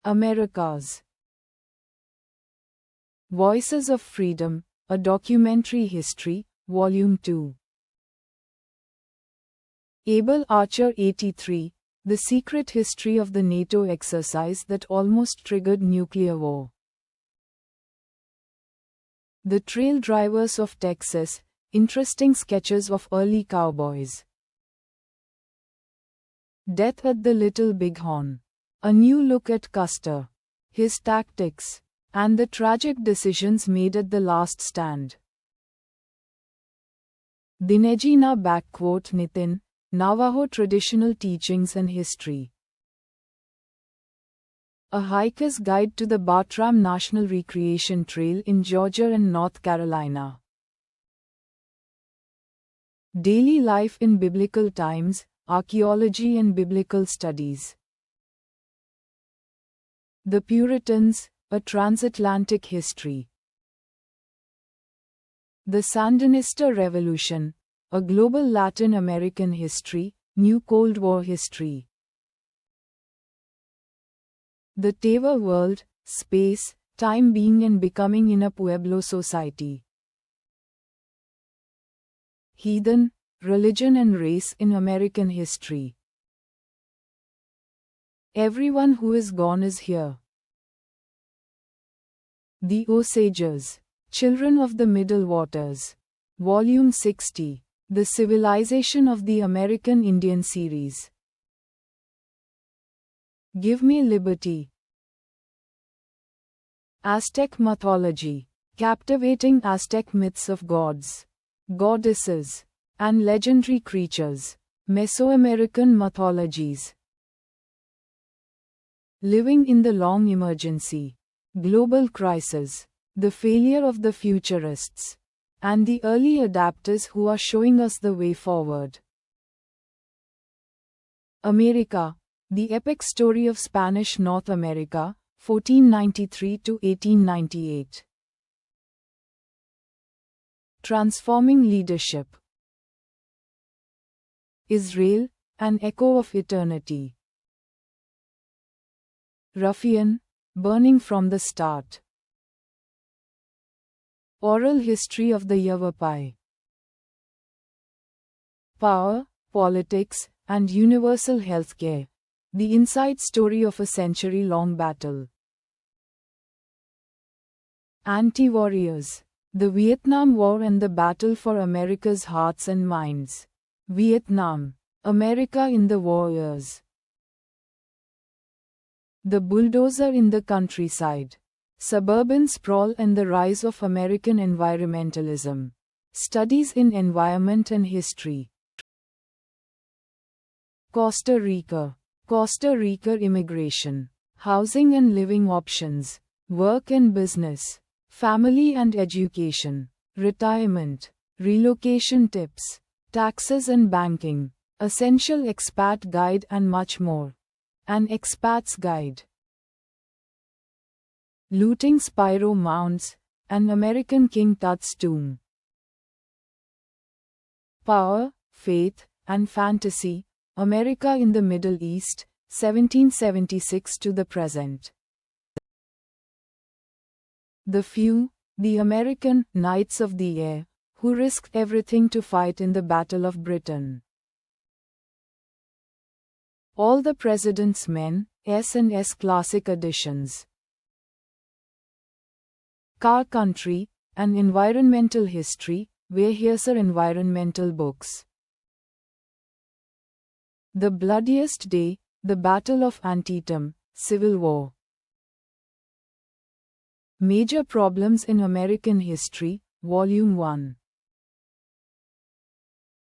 Americas. Voices of Freedom, A Documentary History, Volume 2. Able Archer 83, The Secret History of the NATO Exercise That Almost Triggered Nuclear War. The Trail Drivers of Texas, Interesting Sketches of Early Cowboys. Death at the Little Bighorn. A new look at Custer, his tactics, and the tragic decisions made at the last stand. Dineji na Nitin, Navajo Traditional Teachings and History. A Hiker's Guide to the Bartram National Recreation Trail in Georgia and North Carolina. Daily Life in Biblical Times, Archaeology and Biblical Studies. The Puritans, A Transatlantic History. The Sandinista Revolution, A Global Latin American History, New Cold War History. The Teva World, Space, Time Being and Becoming in a Pueblo Society. Heathen, Religion and Race in American History. Everyone who is gone is here. The Osages, Children of the Middle Waters. Volume 60, The Civilization of the American Indian Series. Give Me Liberty. Aztec Mythology, Captivating Aztec Myths of Gods, Goddesses, and Legendary Creatures, Mesoamerican Mythologies. Living in the Long Emergency, Global Crisis, The Failure of the Futurists, and the Early Adapters who are showing us the way forward. America, The Epic Story of Spanish North America, 1493 to 1898. Transforming Leadership. Israel, An Echo of Eternity. Ruffian, Burning from the Start. Oral History of the Yavapai. Power, Politics, and Universal Healthcare. The Inside Story of a Century-Long Battle. Anti-Warriors. The Vietnam War and the Battle for America's Hearts and Minds. Vietnam, America in the War Years. The Bulldozer in the Countryside. Suburban Sprawl and the Rise of American Environmentalism. Studies in Environment and History. Costa Rica. Costa Rica Immigration. Housing and Living Options. Work and Business. Family and Education. Retirement. Relocation Tips. Taxes and Banking. Essential Expat Guide and much more. An Expat's Guide. Looting Spiro Mounds, An American King Tut's Tomb. Power, Faith, and Fantasy, America in the Middle East, 1776 to the present. The Few, the American Knights of the Air, who risked everything to fight in the Battle of Britain. All the President's Men, S&S Classic Editions. Car Country, An Environmental History, Weyerhaeuser Environmental Books. The Bloodiest Day, The Battle of Antietam, Civil War. Major Problems in American History, Volume 1.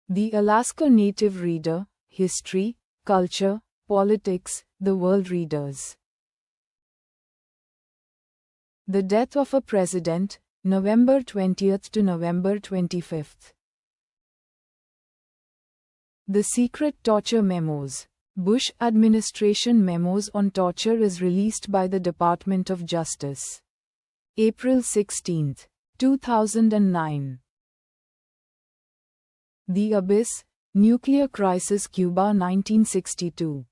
The Alaska Native Reader, History, Culture, Politics, The World Readers. The Death of a President, November 20th to November 25th. The Secret Torture Memos. Bush Administration Memos on Torture is released by the Department of Justice. April 16, 2009. The Abyss, Nuclear Crisis Cuba 1962.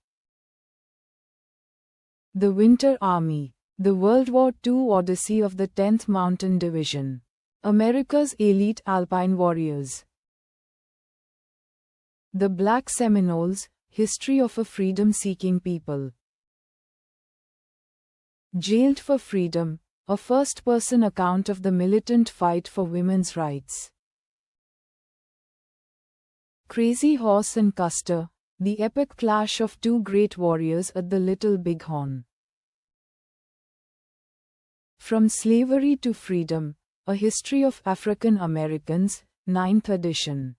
The Winter Army. The World War II Odyssey of the 10th Mountain Division. America's elite alpine warriors. The Black Seminoles, history of a freedom-seeking people. Jailed for Freedom, a first-person account of the militant fight for women's rights. Crazy Horse and Custer, the epic clash of two great warriors at the Little Bighorn. From Slavery to Freedom, a history of African Americans, 9th edition.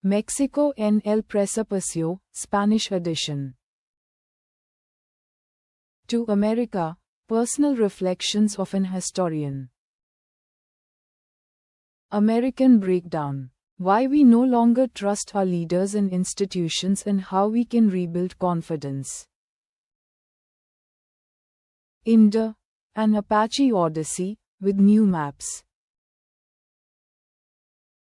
Mexico en el Precipicio, Spanish edition. To America, Personal Reflections of an Historian. American Breakdown. Why we no longer trust our leaders and institutions and how we can rebuild confidence. INDA, an Apache Odyssey, with new maps.